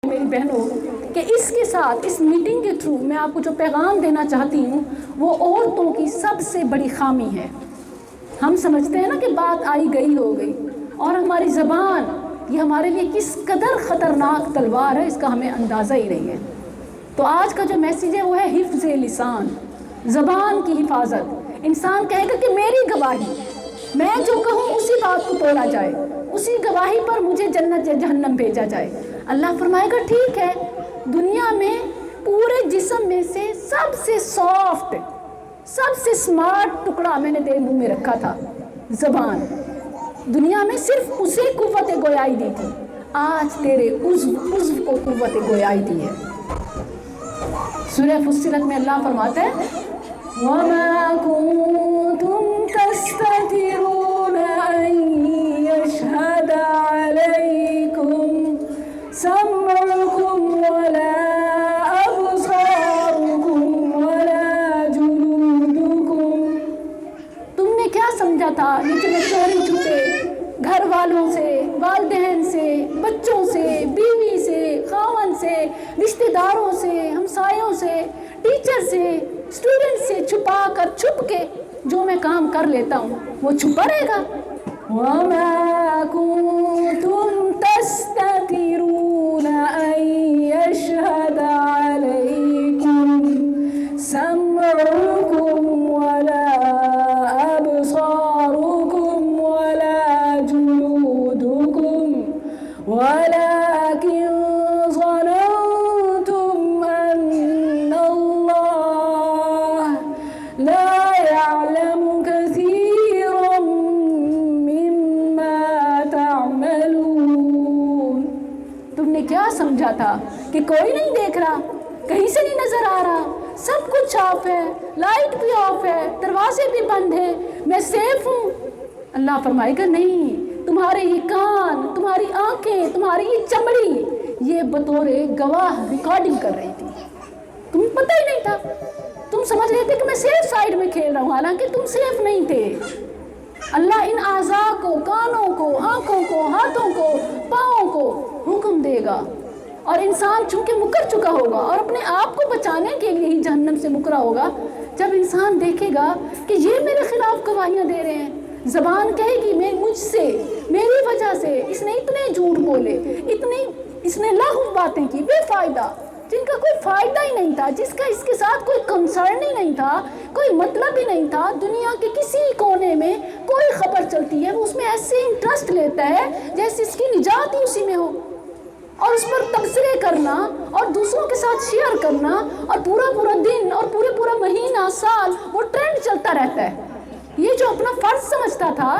میری بہنوں کہ اس کے ساتھ اس میٹنگ کے تھرو میں آپ کو جو پیغام دینا چاہتی ہوں وہ عورتوں کی سب سے بڑی خامی ہے۔ ہم سمجھتے ہیں نا کہ بات آئی گئی ہو گئی، اور ہماری زبان یہ ہمارے لیے کس قدر خطرناک تلوار ہے اس کا ہمیں اندازہ ہی نہیں ہے۔ تو آج کا جو میسیج ہے وہ ہے حفظ لسان، زبان کی حفاظت۔ انسان کہے گا کہ میری گواہی، میں جو کہوں اسی بات کو توڑا جائے، اسی گواہی پر مجھے جنت یا جہنم بھیجا جائے۔ اللہ فرمائے گا ٹھیک ہے، دنیا میں پورے جسم میں سے سب سے سافٹ، سب سے سمارٹ ٹکڑا میں نے تیرے منہ میں رکھا تھا، زبان۔ دنیا میں صرف اسے قوت گویائی دی تھی، آج تیرے عضو کو قوت گویائی دی ہے۔ سورہ فصلت میں اللہ فرماتا ہے وَمَا كُنتُمْ تَسْتَتِرُونَ أَن يَشْهَدَ عَلَيْكُمْ سَمْعُكُمْ وَلَا أَبْصَارُكُمْ وَلَا جُلُودُكُمْ۔ تم نے کیا سمجھا تھا یہ جو میں چوری چھپے گھر والوں سے، والدین سے، بچوں سے، بیوی سے، خاوند سے، رشتہ داروں سے، ہمسایوں سے، ٹیچر سے، اسٹوڈنٹ سے چھپا کر چھپ کے جو میں کام کر لیتا ہوں وہ چھپا رہے گا۔ وَمَا كُنتُمْ تَسْتَتِرُونَ أَن يَشْهَدَ عَلَيْكُمْ سَمْعُكُمْ وَلَا أَبْصَارُكُمْ وَلَا جُلُودُكُمْ وَلَكِنْ ظَنَنْتُمْ أَنَّ اللَّهَ لَا يَعْلَمُ كَثِيرًا مِّمَّا تَعْمَلُونَ۔ تم نے کیا سمجھا تھا کہ کوئی نہیں دیکھ رہا، کہیں سے نہیں نظر آ رہا، سب کچھ آف ہے، لائٹ بھی آف ہے، دروازے بھی بند ہیں، میں سیف ہوں؟ اللہ فرمائے گا نہیں، تمہارے یہ کان، تمہاری آنکھیں، تمہاری یہ چمڑی یہ بطور گواہ ریکارڈنگ کر رہی تھی، تمہیں پتہ ہی نہیں تھا۔ تم سمجھ رہے تھے کہ میں سیف سائیڈ میں کھیل رہا ہوں، حالانکہ تم سیف نہیں تھے۔ اللہ ان اعضاء کو، کانوں کو، آنکھوں کو، ہاتھوں کو، پاؤں کو حکم دے گا، اور انسان چونکہ مکر چکا ہوگا اور اپنے آپ کو بچانے کے لیے ہی جہنم سے مکرا ہوگا۔ جب انسان دیکھے گا کہ یہ میرے خلاف گواہیاں دے رہے ہیں، زبان کہے گی میں مجھ سے، میری وجہ سے اس نے اتنے جھوٹ بولے، اتنی اس نے لاہو باتیں کی بے فائدہ، جن کا کوئی فائدہ ہی نہیں تھا، جس کا اس کے ساتھ کوئی کنسرن ہی نہیں تھا، کوئی مطلب ہی نہیں تھا۔ دنیا کے کسی کونے میں کوئی خبر چلتی ہے وہ اس میں ایسے انٹرسٹ لیتا ہے جیسے اس کی نجات ہی اسی میں ہو، اور اس پر تبصرے کرنا اور دوسروں کے ساتھ شیئر کرنا، اور پورا دن اور پورا مہینہ، سال وہ ٹرینڈ چلتا رہتا ہے۔ یہ جو اپنا فرض سمجھتا تھا،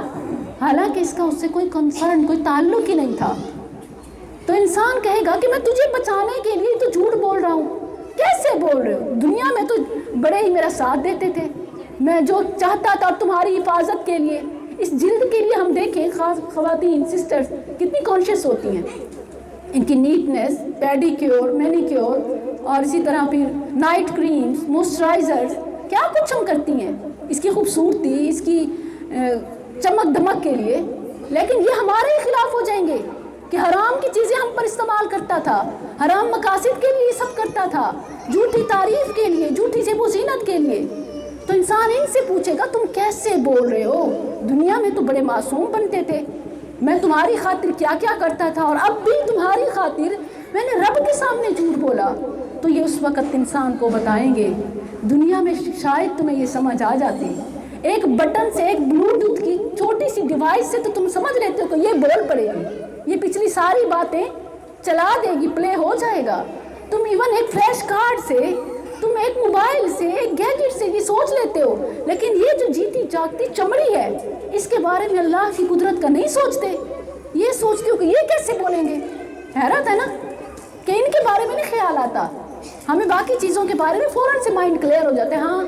حالانکہ اس کا اس سے کوئی کنسرن، کوئی تعلق ہی نہیں تھا۔ تو انسان کہے گا کہ میں تجھے بچانے کے لیے تو جھوٹ بول رہا ہوں۔ کیسے بول رہے ہو؟ دنیا میں تو بڑے ہی میرا ساتھ دیتے تھے، میں جو چاہتا تھا تمہاری حفاظت کے لیے، اس جلد کے لیے ہم دیکھیں خاص خواتین سسٹرز کتنی کانشیس ہوتی ہیں، ان کی نیٹنس، پیڈیکیور، مینیکیور، اور اسی طرح پھر نائٹ کریمز، موئسچرائزرز، کیا کچھ ہم کرتی ہیں اس کی خوبصورتی، اس کی چمک دمک کے لیے۔ لیکن یہ ہمارے ہی خلاف ہو جائیں گے کہ حرام کی چیزیں ہم پر استعمال کرتا تھا، حرام مقاصد کے لیے سب کرتا تھا، جھوٹی تعریف کے لیے، جھوٹی زیب و زینت کے لیے۔ تو انسان ان سے پوچھے گا تم کیسے بول رہے ہو؟ دنیا میں تو بڑے معصوم بنتے تھے، میں تمہاری خاطر کیا کیا کرتا تھا، اور اب بھی تمہاری خاطر میں نے رب کے سامنے جھوٹ بولا۔ تو یہ اس وقت انسان کو بتائیں گے۔ دنیا میں شاید تمہیں یہ سمجھ آ جاتی، ایک بٹن سے، ایک بلوٹوتھ کی چھوٹی سی ڈیوائس سے تو تم سمجھ لیتے ہو کہ یہ بول پڑے گی، یہ پچھلی ساری باتیں چلا دے گی، پلے ہو جائے گا۔ تم ایون ایک فلیش کارڈ سے، تم ایک موبائل سے، ایک گیجٹ سے یہ سوچ لیتے ہو، لیکن یہ جو جیتی جاگتی چمڑی ہے اس کے بارے میں اللہ کی قدرت کا نہیں سوچتے۔ یہ سوچتے ہو کہ یہ کیسے بولیں گے۔ حیرت ہے نا کہ ان کے بارے میں نہیں خیال آتا، ہمیں باقی چیزوں کے بارے میں فوراً سے مائنڈ کلیئر ہو جاتا ہے، ہاں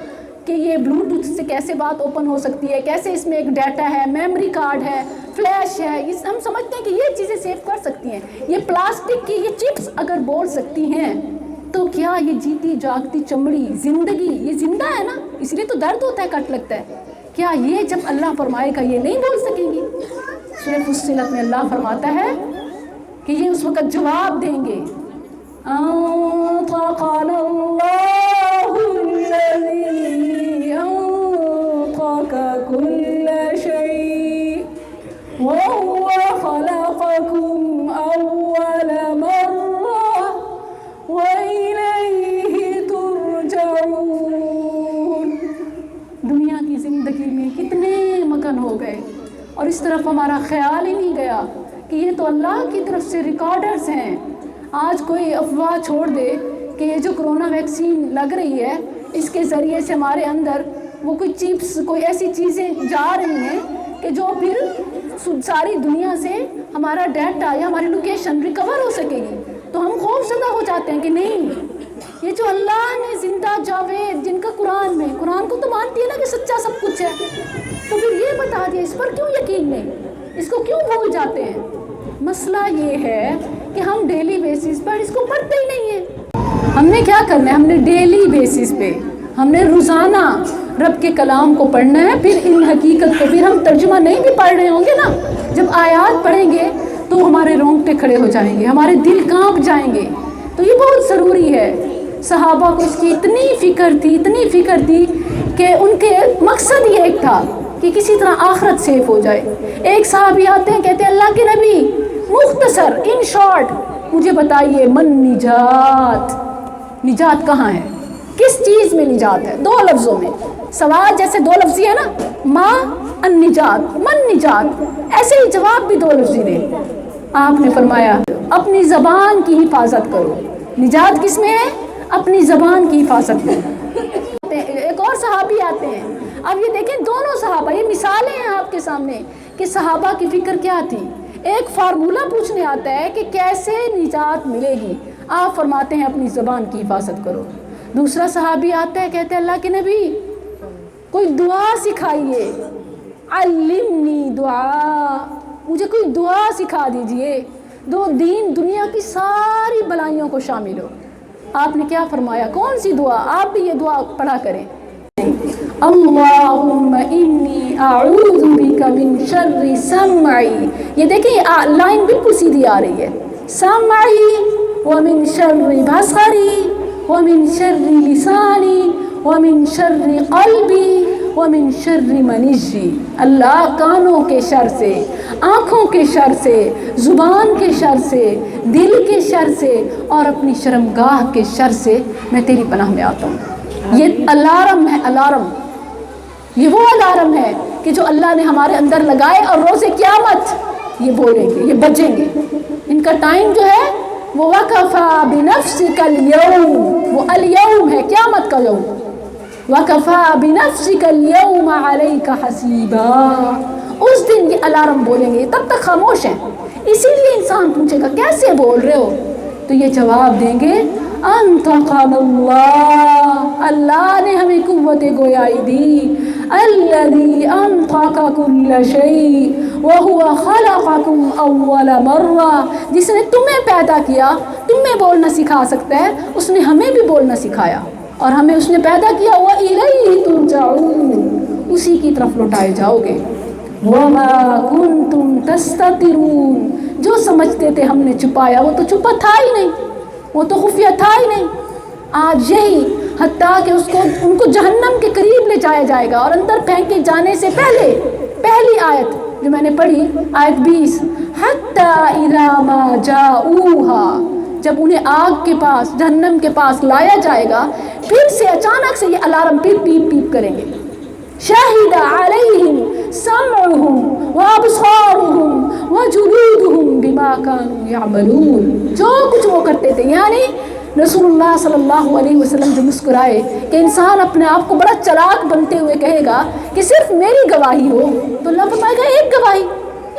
کہ یہ بلوٹوتھ سے کیسے بات اوپن ہو سکتی ہے، کیسے اس میں ایک ڈیٹا ہے، میموری کارڈ ہے، فلیش ہے، ہم سمجھتے ہیں کہ یہ چیزیں سیو کر سکتی ہیں۔ یہ پلاسٹک کی یہ چپس اگر بول سکتی ہیں تو کیا یہ جیتی جاگتی چمڑی زندگی، یہ زندہ ہے نا، اس لیے تو درد ہوتا ہے، کٹ لگتا ہے، کیا یہ جب اللہ فرمائے گا یہ نہیں بول سکیں گی؟ سورہ فصلت میں اللہ فرماتا ہے کہ یہ اس وقت جواب دیں گے أنطقنا الله الذي أنطق كل شيء وهو خلقكم أول مرة وإليه ترجعون. دنیا کی زندگی میں کتنے مگن ہو گئے اور اس طرف ہمارا خیال ہی نہیں گیا کہ یہ تو اللہ کی طرف سے ریکارڈرز ہیں. آج کوئی افواہ چھوڑ دے کہ یہ جو کرونا ویکسین لگ رہی ہے اس کے ذریعے سے ہمارے اندر وہ کوئی چپس کوئی ایسی چیزیں جا رہی ہیں کہ جو پھر ساری دنیا سے ہمارا ڈیٹا یا ہماری لوکیشن ریکور ہو سکے گی تو ہم خوف زدہ ہو جاتے ہیں کہ نہیں، یہ جو اللہ نے زندہ جاوید جن کا قرآن کو تو مانتی ہے نا کہ سچا سب کچھ ہے، تو پھر یہ بتا دیا اس پر کیوں یقین نہیں، اس کو کیوں بھول جاتے ہیں؟ مسئلہ یہ ہے کہ ہم ڈیلی بیسس پر اس کو پڑھتے ہی نہیں ہیں. ہم نے کیا کرنا ہے؟ ہم نے ڈیلی بیسس پہ ہم نے روزانہ رب کے کلام کو پڑھنا ہے. پھر ان حقیقت کو پھر ہم ترجمہ نہیں بھی پڑھ رہے ہوں گے نا، جب آیات پڑھیں گے تو ہمارے رونگٹے کھڑے ہو جائیں گے، ہمارے دل کانپ جائیں گے. تو یہ بہت ضروری ہے. صحابہ کو اس کی اتنی فکر تھی کہ ان کے مقصد یہ ایک تھا کہ کسی طرح آخرت سیف ہو جائے. ایک صحابی آتے ہیں کہتے ہیں اللہ کے نبی مختصر ان شارٹ مجھے بتائیے من نجات کہاں ہے، کس چیز میں نجات ہے؟ 2 لفظوں میں سوال جیسے 2 لفظی ہے نا، ما النجات من نجات، ایسے ہی جواب بھی 2 لفظی دے. آپ نے فرمایا اپنی زبان کی حفاظت کرو. نجات کس میں ہے؟ اپنی زبان کی حفاظت کرو. ایک اور صحابی آتے ہیں. اب یہ دیکھیں دونوں صحابہ، یہ مثالیں ہیں آپ کے سامنے کہ صحابہ کی فکر کیا تھی. ایک فارمولہ پوچھنے آتا ہے کہ کیسے نجات ملے گی، آپ فرماتے ہیں اپنی زبان کی حفاظت کرو. دوسرا صحابی آتا ہے کہتے ہیں اللہ کے نبی کوئی دعا سکھائیے، علمنی دعا، مجھے کوئی دعا سکھا دیجئے دنیا کی ساری بلائیوں کو شامل ہو. آپ نے کیا فرمایا؟ کون سی دعا؟ آپ بھی یہ دعا پڑھا کریں. اللہم انی اعوذ بک من شر سمعی. یہ دیکھیں لائن بالکل سیدھی آ رہی ہے. سمعی ومن شر بصری ومن شر لسانی ومن شر قلبی ومن شر منیجی. اللہ کانوں کے شر سے، آنکھوں کے شر سے، زبان کے شر سے، دل کے شر سے اور اپنی شرمگاہ کے شر سے میں تیری پناہ میں آتا ہوں. یہ الارم ہے، الارم. یہ وہ الارم ہے کہ جو اللہ نے ہمارے اندر لگائے اور روز قیامت یہ بولیں گے، یہ بجیں گے. ان کا ٹائم جو ہے وہ وَكَفَى بِنَفْسِكَ الْيَوْمِ، وہ الیوم ہے، قیامت کا یوم. وَكَفَى بِنَفْسِكَ الْيَوْمَ عَلَيْكَ حَسِيبًا. اس دن یہ الارم بولیں گے، تب تک خاموش ہیں. اسی لیے انسان پوچھے گا کیسے بول رہے ہو؟ تو یہ جواب دیں گے انطقنا اللہ، اللہ نے ہمیں قوت گویائی دی. الذی انطق کل شیء وہو خلقکم اول مرہ، جس نے تمہیں پیدا کیا، تمہیں بولنا سکھا سکتا ہے، اس نے ہمیں بھی بولنا سکھایا اور ہمیں اس نے پیدا کیا. وَإِلَيْهِ تُرْجَعُونَ، اسی کی طرف لوٹائے جاؤ گے. وَمَا كُنْتُمْ تَسْتَتِرُونَ، جو سمجھتے تھے ہم نے چھپایا وہ تو چھپا تھا ہی نہیں، وہ تو خفیہ تھا ہی نہیں. آج یہی حتیٰ کہ ان کو جہنم کے قریب لے جایا جائے گا اور اندر پھینکے جانے سے پہلے پہلی آیت جو میں نے پڑھی آیت 20، حتیٰ اذا ما جاؤوہا، جب انہیں آگ کے پاس جہنم کے پاس لایا جائے گا پھر سے اچانک سے یہ الارم پیپ پیپ پیپ کریں گے. شہد علیہم سمعہم وابصارہم وجلودہم بما کانوا یعملون، جو کچھ وہ کرتے تھے. یعنی رسول اللہ صلی اللہ علیہ وسلم جو مسکرائے کہ انسان اپنے آپ کو بڑا چلاک بنتے ہوئے کہے گا کہ صرف میری گواہی ہو، تو اللہ فرمائے گا ایک گواہی،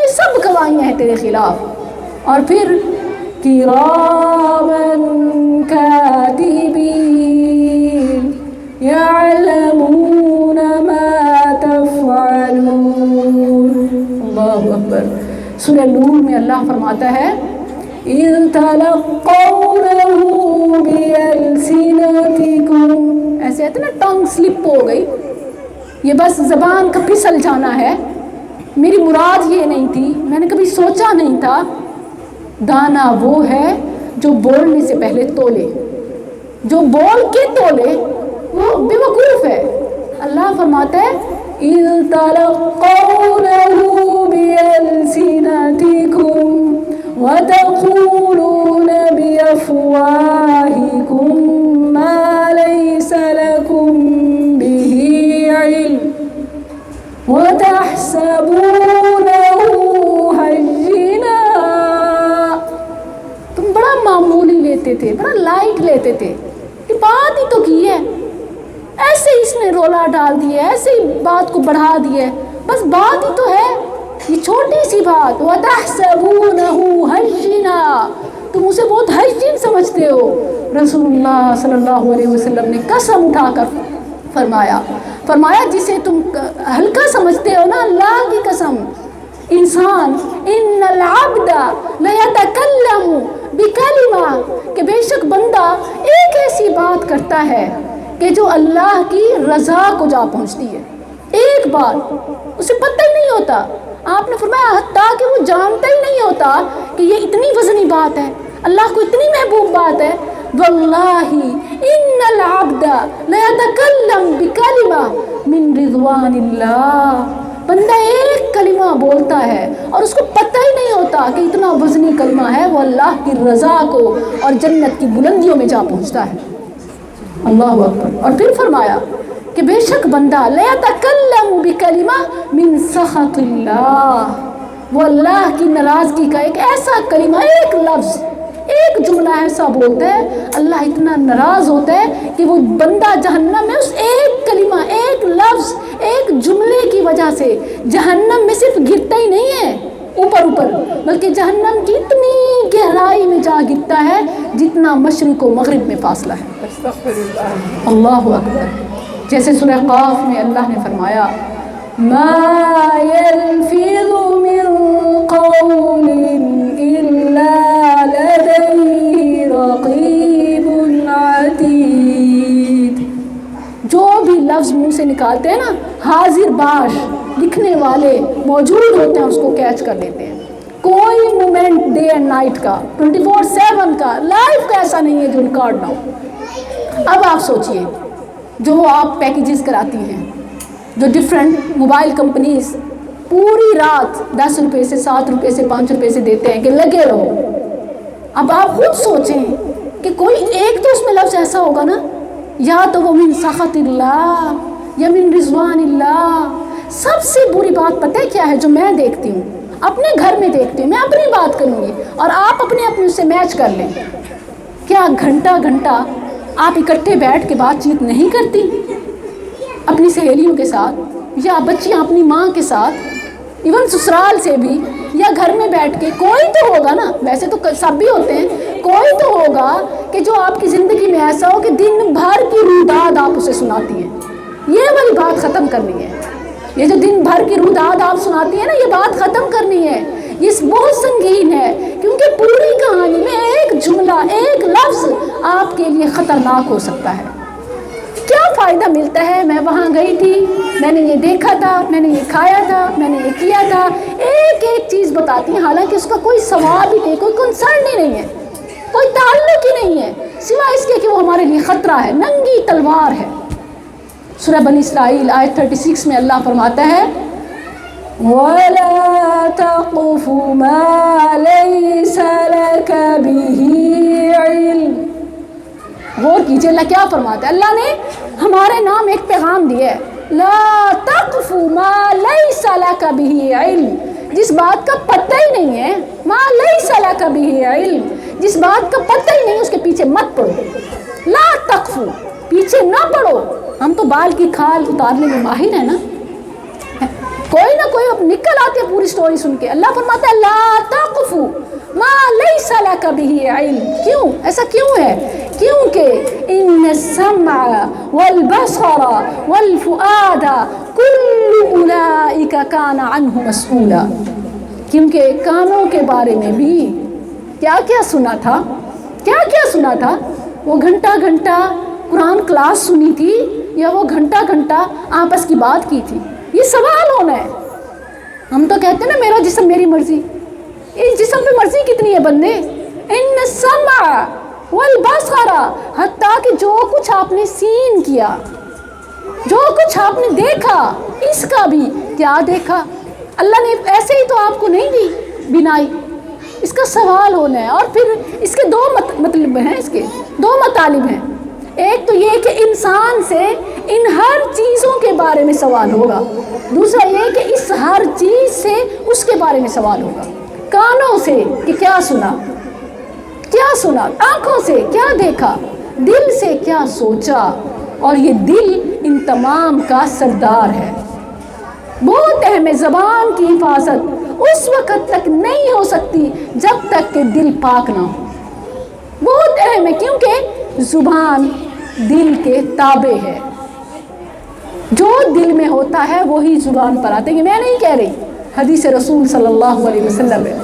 یہ سب گواہیاں ہیں تیرے خلاف. اور پھر کِرَامًا کَاتِبِينَ يَعْلَمُونَ مَا تَفْعَلُونَ. اللہ اکبر. سورہ نور میں اللہ فرماتا ہے اِذْ تَلَقَّوْنَهُ بِأَلْسِنَتِكُمْ، ایسے ہے نا ٹنگ سلپ ہو گئی، یہ بس زبان کا پھسل جانا ہے. میری مراد یہ نہیں تھی، میں نے کبھی سوچا نہیں تھا. دانا وہ ہے جو بولنے سے پہلے تولے، جو بول کے تولے وہ بے وقوف ہے۔ اللہ فرماتا ہے اِذْ تَلَقَّوْنَهُ بِأَلْسِنَتِكُمْ وَتَقُولُونَ بِأَفْوَاهِكُمْ مَا لَيْسَ لَكُمْ بِهِ عِلْمٌ وَتَحْسَبُونَهُ هَيِّنًا۔ تم بڑا معمولی لیتے تھے، بڑا لائٹ لیتے تھے، کہ بات ہی تو کی ہے، ایسے ہی اس نے رولا ڈال دیا، ایسے ہی بات کو بڑھا دیا، بس بات ہی تو ہے، یہ چھوٹی سی بات۔ وَتَحْسَبُونَهُ هَيِّنًا، تم اسے بہت ہیجن سمجھتے ہو۔ رسول اللہ صلی اللہ علیہ وسلم نے قسم اٹھا کر فرمایا جسے تم ہلکا سمجھتے ہو نا، اللہ کی قسم، انسان ان العبد لیتکلم بکلمہ، کہ بے شک بندہ ایک ایسی بات کرتا ہے کہ جو اللہ کی رضا کو جا پہنچتی ہے، ایک بات اسے پتہ ہی نہیں ہوتا۔ آپ نے فرمایا حتیٰ کہ وہ جانتا ہی نہیں ہوتا کہ یہ اتنی وزنی بات ہے، اللہ کو اتنی محبوب بات ہے۔ واللہ ان العبد لیتکلم بکلمہ من رضوان اللہ، بندہ ایک کلمہ بولتا ہے اور اس کو پتہ ہی نہیں ہوتا کہ اتنا وزنی کلمہ ہے، وہ اللہ کی رضا کو اور جنت کی بلندیوں میں جا پہنچتا ہے۔ اللہ اکبر۔ اور پھر فرمایا کہ بے شک بندہ لیتکلم بکلمہ من سخط اللہ، وہ اللہ کی ناراضگی کا ایک ایسا کلمہ، ایک لفظ، ایک جملہ ایسا بولتا ہے، اللہ اتنا ناراض ہوتا ہے کہ وہ بندہ جہنم میں اس ایک کلمہ، ایک لفظ، ایک جملے کی وجہ سے جہنم میں صرف گرتا ہی نہیں ہے اوپر اوپر، بلکہ جہنم کی اتنی گہرائی میں جا گرتا ہے جتنا مشرق و مغرب میں فاصلہ ہے۔ اللہ اکبر۔ جیسے سورہ قاف میں اللہ نے فرمایا ما يلفظ من قول الا لديه رقیب عتید، جو بھی لفظ منہ سے نکالتے ہیں نا، حاضر باش لکھنے والے موجود ہوتے ہیں، اس کو کیچ کر لیتے ہیں۔ کوئی مومنٹ ڈے اینڈ نائٹ کا 24/7 کا لائف کا ایسا نہیں ہے جو ریکارڈ نہ ہو۔ اب آپ سوچئے جو آپ پیکیجز کراتی ہیں، جو ڈفرینٹ موبائل کمپنیز پوری رات 10 روپے سے 7 روپے سے 5 روپے سے دیتے ہیں کہ لگے رہو، اب آپ خود سوچیں کہ کوئی ایک تو اس میں لفظ ایسا ہوگا نا، یا تو وہ من سخط اللہ یا من رضوان اللہ۔ سب سے بری بات پتہ ہے کیا ہے جو میں دیکھتی ہوں، اپنے گھر میں دیکھتی ہوں، میں اپنی بات کروں گی اور آپ اپنے اس سے میچ کر لیں، کیا گھنٹہ گھنٹہ آپ اکٹھے بیٹھ کے بات چیت نہیں کرتی اپنی سہیلیوں کے ساتھ، یا بچیاں اپنی ماں کے ساتھ، ایون سسرال سے بھی، یا گھر میں بیٹھ کے؟ کوئی تو ہوگا نا، ویسے تو سب بھی ہوتے ہیں، کوئی تو ہوگا کہ جو آپ کی زندگی میں ایسا ہو کہ دن بھر کی روداد آپ اسے سناتی ہیں۔ یہ والی بات ختم کرنی ہے، یہ جو دن بھر کی روداد آپ سناتی ہیں نا، یہ بات ختم کرنی ہے۔ یہ بہت سنگین ہے، کیونکہ پوری کہانی میں ایک جملہ، ایک لفظ آپ کے لیے خطرناک ہو سکتا ہے۔ کیا فائدہ ملتا ہے میں وہاں گئی تھی، میں نے یہ دیکھا تھا، میں نے یہ کھایا تھا، میں نے یہ کیا تھا، ایک ایک چیز بتاتی ہیں، حالانکہ اس کا کوئی ثواب ہی نہیں، کوئی کنسرن ہی نہیں ہے، کوئی تعلق ہی نہیں ہے، سوائے اس کے کہ وہ ہمارے لیے خطرہ ہے، ننگی تلوار ہے۔ سورہ بنی اسرائیل آیت 36 میں اللہ فرماتا ہے وَلَا تَقْفُ مَا لَيْسَ لَكَ بِهِ عِلْمٌ۔ غور کیجئے اللہ کیا فرماتا ہے، اللہ نے ہمارے نام ایک پیغام دیا ہے، لا تقف ما لیس لک به علم، جس بات کا پتہ ہی نہیں ہے، ما لیس لک به علم، جس بات کا پتہ ہی نہیں اس کے پیچھے مت پڑو، لا تقف، پیچھے نہ پڑو۔ ہم تو بال کی کھال اتارنے میں ماہر ہیں نا، کوئی نہ کوئی نکل آتی ہے پوری سٹوری سن کے۔ اللہ فرماتا ہے لا تقف ما لیس لک به علم۔ کیوں ایسا کیوں ہے؟ کیونکہ ان السمع والبصر والفؤاد کل اولئک کان عنہ مسئولا، کیونکہ کانوں کے بارے میں بھی کیا کیا سنا تھا، کیا کیا سنا تھا، وہ گھنٹہ گھنٹہ قرآن کلاس سنی تھی یا وہ گھنٹہ گھنٹہ آپس کی بات کی تھی، یہ سوال ہونا ہے۔ ہم تو کہتے ہیں نا میرا جسم میری مرضی، اس جسم پہ مرضی کتنی ہے بندے، ان السمع والبصر، حتیٰ کہ جو کچھ آپ نے سین کیا، جو کچھ آپ نے دیکھا، اس کا بھی کیا دیکھا؟ اللہ نے ایسے ہی تو آپ کو نہیں دی بینائی، اس کا سوال ہونا ہے۔ اور پھر اس کے دو مطلب ہیں، اس کے دو مطالب ہیں۔ ایک تو یہ کہ انسان سے ان ہر چیزوں کے بارے میں سوال ہوگا، دوسرا یہ کہ اس ہر چیز سے اس کے بارے میں سوال ہوگا۔ کانوں سے کہ کیا سنا، کیا سنا، آنکھوں سے کیا دیکھا، دل سے کیا سوچا، اور یہ دل ان تمام کا سردار ہے۔ بہت اہم ہے، زبان کی حفاظت اس وقت تک نہیں ہو سکتی جب تک کہ دل پاک نہ ہو۔ بہت اہم ہے، کیونکہ زبان دل کے تابع ہے، جو دل میں ہوتا ہے وہی زبان پر آتا ہے۔ یہ میں نہیں کہہ رہی، حدیث رسول صلی اللہ علیہ وسلم ہے،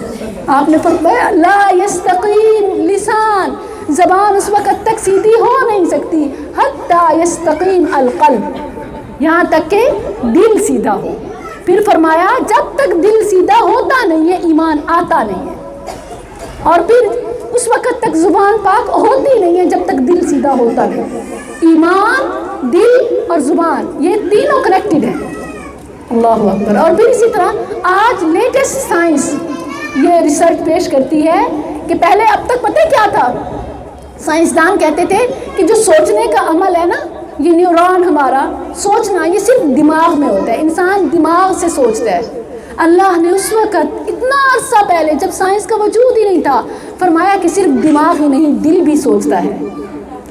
آپ نے فرمایا لا یستقیم لسان، زبان اس وقت تک سیدھی ہو نہیں سکتی حتی یستقیم القلب، یہاں تک کہ دل سیدھا ہو۔ پھر فرمایا جب تک دل سیدھا ہوتا نہیں ہے ایمان آتا نہیں ہے، اور پھر اس وقت تک زبان پاک ہوتی نہیں ہے جب تک دل سیدھا ہوتا نہیں۔ ایمان، دل اور زبان یہ تینوں کنیکٹڈ ہیں۔ اللہ اکبر۔ اور پھر اسی طرح آج لیٹسٹ سائنس یہ ریسرچ پیش کرتی ہے کہ پہلے اب تک پتہ کیا تھا، سائنسدان کہتے تھے کہ جو سوچنے کا عمل ہے نا، یہ نیورون ہمارا سوچنا، یہ صرف دماغ میں ہوتا ہے، انسان دماغ سے سوچتا ہے۔ اللہ نے اس وقت اتنا عرصہ پہلے جب سائنس کا وجود ہی نہیں تھا فرمایا کہ صرف دماغ ہی نہیں دل بھی سوچتا ہے۔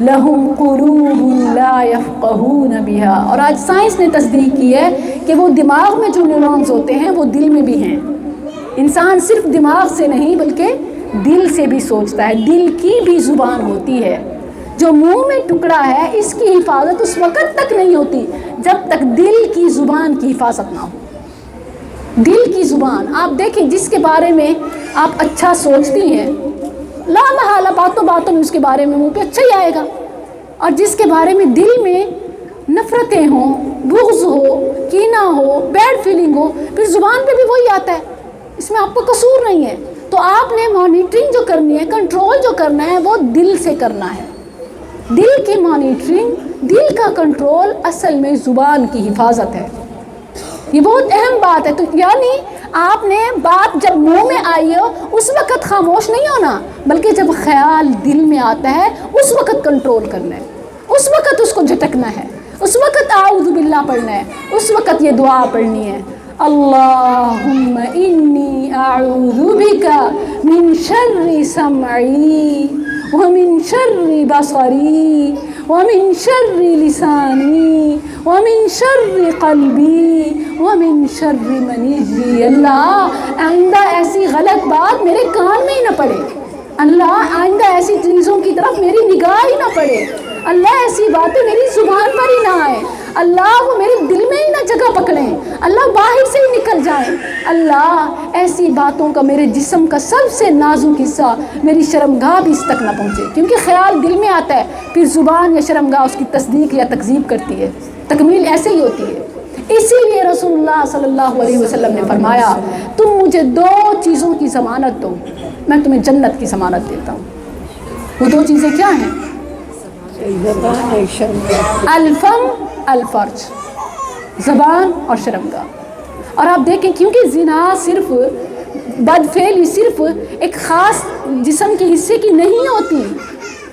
لَهُمْ قُلُوبٌ لَا يَفْقَهُونَ بِهَا، اور آج سائنس نے تصدیق کی ہے کہ وہ دماغ میں جو نیورونز ہوتے ہیں وہ دل میں بھی ہیں۔ انسان صرف دماغ سے نہیں بلکہ دل سے بھی سوچتا ہے، دل کی بھی زبان ہوتی ہے۔ جو منہ میں ٹکڑا ہے اس کی حفاظت اس وقت تک نہیں ہوتی جب تک دل کی زبان کی حفاظت نہ ہو۔ دل کی زبان، آپ دیکھیں جس کے بارے میں آپ اچھا سوچتی ہیں لا محالہ باتوں باتوں میں اس کے بارے میں منہ پہ اچھا ہی آئے گا، اور جس کے بارے میں دل میں نفرتیں ہوں، بغض ہو، کینہ ہو، بیڈ فیلنگ ہو، پھر زبان پہ بھی وہی آتا ہے۔ اس میں آپ کو قصور نہیں ہے۔ تو آپ نے مانیٹرنگ جو کرنی ہے، کنٹرول جو کرنا ہے وہ دل سے کرنا ہے۔ دل کی مانیٹرنگ، دل کا کنٹرول اصل میں زبان کی حفاظت ہے۔ یہ بہت اہم بات ہے۔ تو یعنی آپ نے بات جب منہ میں آئی ہو اس وقت خاموش نہیں ہونا، بلکہ جب خیال دل میں آتا ہے اس وقت کنٹرول کرنا ہے، اس وقت اس کو جھٹکنا ہے، اس وقت اعوذ باللہ پڑھنا ہے، اس وقت یہ دعا پڑھنی ہے، اللہم انی اعوذ بک من شر سمعی ومن شر بصری ومن شر لسانی ومن شر قلبی ومن شر منی۔ اللہ آئندہ ایسی غلط بات میرے کان میں ہی نہ پڑے، اللہ آئندہ ایسی چیزوں کی طرف میری نگاہ ہی نہ پڑے، اللہ ایسی باتیں میری زبان پر ہی نہ آئیں، اللہ وہ میرے دل میں ہی نہ جگہ پکڑیں، اللہ باہر سے ہی نکل جائیں، اللہ ایسی باتوں کا میرے جسم کا سب سے نازک حصہ میری شرمگاہ بھی اس تک نہ پہنچے، کیونکہ خیال دل میں آتا ہے پھر زبان یا شرمگاہ اس کی تصدیق یا تکذیب کرتی ہے، تکمیل ایسے ہی ہوتی ہے۔ اسی لیے رسول اللہ صلی اللہ علیہ وسلم نے فرمایا تم مجھے دو چیزوں کی ضمانت دو، میں تمہیں جنت کی ضمانت دیتا ہوں۔ وہ دو چیزیں کیا ہیں؟ الفم الفرج، زبان اور شرمگاہ۔ اور آپ دیکھیں کیونکہ زنا صرف بدفعلی صرف ایک خاص جسم کے حصے کی نہیں ہوتی،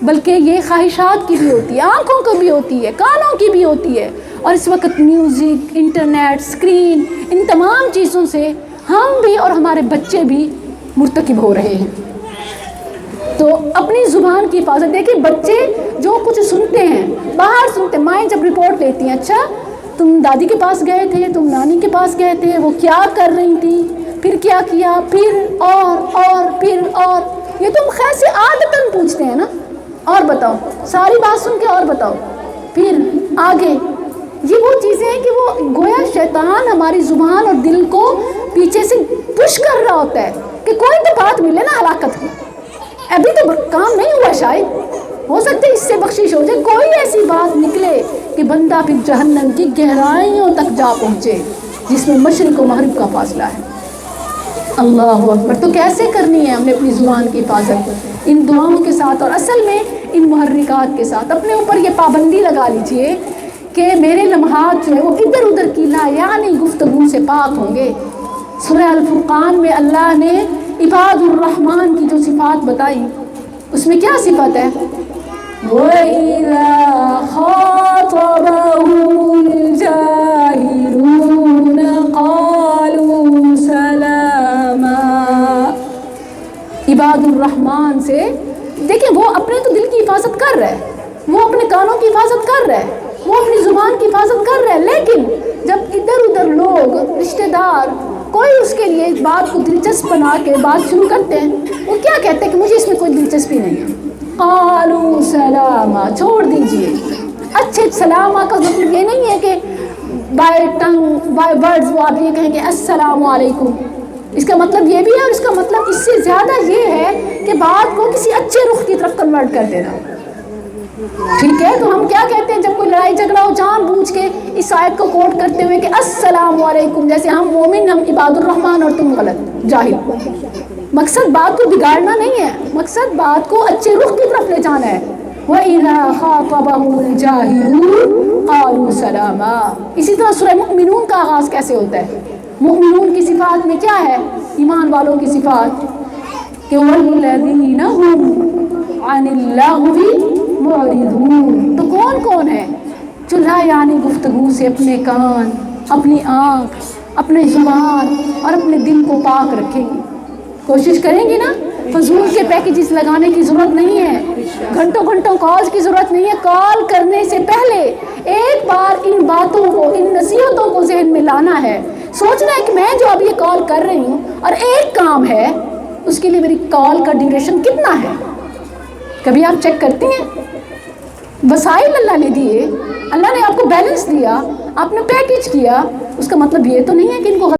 بلکہ یہ خواہشات کی بھی ہوتی ہے، آنکھوں کو بھی ہوتی ہے، کانوں کی بھی ہوتی ہے، اور اس وقت میوزک، انٹرنیٹ، اسکرین، ان تمام چیزوں سے ہم بھی اور ہمارے بچے بھی مرتکب ہو رہے ہیں۔ تو اپنی زبان کی حفاظت، دیکھیں بچے جو کچھ سنتے ہیں باہر سنتے ہیں، مائیں جب رپورٹ لیتی ہیں اچھا تم دادی کے پاس گئے تھے، تم نانی کے پاس گئے تھے، وہ کیا کر رہی تھی، پھر کیا کیا، پھر اور پھر اور، یہ تم خیر سے عادتاً پوچھتے ہیں نا، اور بتاؤ، ساری بات سن کے اور بتاؤ، پھر آگے۔ یہ وہ چیزیں ہیں کہ وہ گویا شیطان ہماری زبان اور دل کو پیچھے سے پش کر رہا ہوتا ہے کہ کوئی تو بات ملے نا ہلاکت کی، ابھی تو کام نہیں ہوا، شاید ہو سکتا ہے اس سے بخشش ہو جائے، کوئی ایسی بات نکلے کہ بندہ پھر جہنم کی گہرائیوں تک جا پہنچے جس میں مشرق و مغرب کا فاصلہ ہے۔ اللہ اکبر. تو کیسے کرنی ہے ہم نے اپنی زبان کی حفاظت؟ ان دعاؤں کے ساتھ، اور اصل میں ان محرکات کے ساتھ. اپنے اوپر یہ پابندی لگا لیجئے کہ میرے لمحات جو ہے وہ ادھر ادھر کی لا یعنی گفتگو سے پاک ہوں گے. سورہ الفرقان میں اللہ نے عباد الرحمن کی جو صفات بتائی، اس میں کیا صفت ہے؟ وَإِذَا خَاطَبَهُمُ الْجَاهِلُونَ قَالُوا سَلَامًا. عباد الرحمن سے دیکھیں، وہ اپنے تو دل کی حفاظت کر رہے ہیں، وہ اپنے کانوں کی حفاظت کر رہے ہیں، وہ اپنی زبان کی حفاظت کر رہے ہیں، لیکن جب ادھر ادھر لوگ رشتہ دار کوئی اس کے لیے بات کو دلچسپ بنا کے بات شروع کرتے ہیں، وہ کیا کہتے ہیں کہ مجھے اس میں کوئی دلچسپی نہیں ہے. قالوا سلاما، چھوڑ دیجئے. اچھے سلامہ کا مطلب یہ نہیں ہے کہ بائی ٹنگ بائی ورڈز وہ آپ یہ کہیں کہ السلام علیکم. اس کا مطلب یہ بھی ہے، اور اس کا مطلب اس سے زیادہ یہ ہے کہ بات کو کسی اچھے رخ کی طرف کنورٹ کر دینا. ٹھیک ہے، تو ہم کیا کہتے ہیں جب کوئی لڑائی جھگڑا ہو، جان بوجھ کے اس آیت کو کوٹ کرتے ہوئے کہ السلام علیکم، جیسے ہم مومن، ہم عباد الرحمن اور تم غلط جاہل. مقصد بات کو بگاڑنا نہیں ہے، مقصد بات کو اچھے رخ کی طرف لے جانا ہے. وَإِذَا خَاطَبَهُمُ الْجَاهِلُونَ قَالُوا سَلَامًا. اسی طرح سورہ مؤمنون کا آغاز کیسے ہوتا ہے؟ مؤمنون کی صفات میں کیا ہے؟ ایمان والوں کی صفات کہ وَالَّذِينَ هُمْ عَنِ اللَّغْوِ معرضون. تو کون کون ہے جو لا یعنی گفتگو سے اپنے کان، اپنی آنکھ، اپنے زبان اور اپنے دل کو پاک رکھیں گی؟ کوشش کریں گی نا. فضول کے پیکیجز لگانے کی ضرورت نہیں ہے، گھنٹوں گھنٹوں کالز کی ضرورت نہیں ہے. کال کرنے سے پہلے ایک بار ان باتوں کو، ان نصیحتوں کو ذہن میں لانا ہے. سوچنا ہے کہ میں جو اب یہ کال کر رہی ہوں اور ایک کام ہے، اس کے لیے میری کال کا ڈیوریشن کتنا ہے. کبھی آپ چیک کرتی ہیں؟ وسائل اللہ نے دیے، اللہ نے آپ کو بیلنس دیا، آپ نے پیکیج کیا. اس کا مطلب یہ تو نہیں ہے کہ ان کو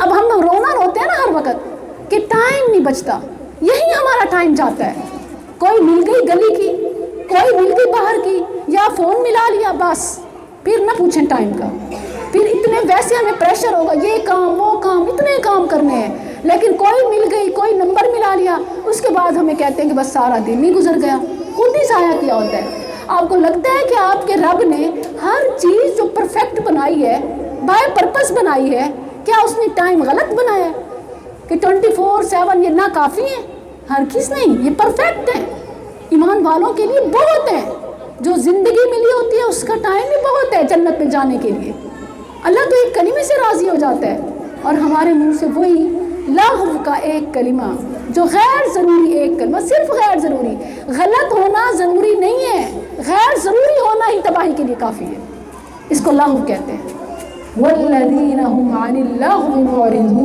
اب ہم رونا روتے ہیں نا ہر وقت کہ ٹائم نہیں بچتا. یہی ہمارا ٹائم جاتا ہے. کوئی مل گئی گلی کی، کوئی مل گئی باہر کی، یا فون ملا لیا، بس پھر نہ پوچھیں ٹائم کا. پھر اتنے ویسے ہمیں پریشر ہوگا، یہ کام وہ کام، اتنے کام کرنے ہیں. لیکن کوئی مل گئی، کوئی نمبر ملا لیا، اس کے بعد ہمیں کہتے ہیں کہ بس سارا دن ہی گزر گیا، خود ہی ضائع کیا ہوتا ہے. آپ کو لگتا ہے کہ آپ کے رب نے ہر چیز جو پرفیکٹ بنائی ہے، بائی پرپس بنائی ہے، کیا اس نے ٹائم غلط بنایا ہے کہ 24/7 یہ ناکافی ہے؟ ہرگز نہیں، یہ پرفیکٹ ہے. ایمان والوں کے لیے بہت ہے. جو زندگی ملی ہوتی ہے اس کا ٹائم بھی بہت ہے جنت میں جانے کے لیے. اللہ تو ایک کلمے سے راضی ہو جاتا ہے، اور ہمارے منہ سے وہی لغو کا ایک کلمہ جو غیر ضروری ایک کلمہ، صرف غیر ضروری. غلط ہونا ضروری نہیں ہے، غیر ضروری ہونا ہی تباہی کے لیے کافی ہے. اس کو لغو کہتے ہیں. وَالَّذِينَ هُمْ عَنِ اللَّغْوِ مُعْرِضُونَ.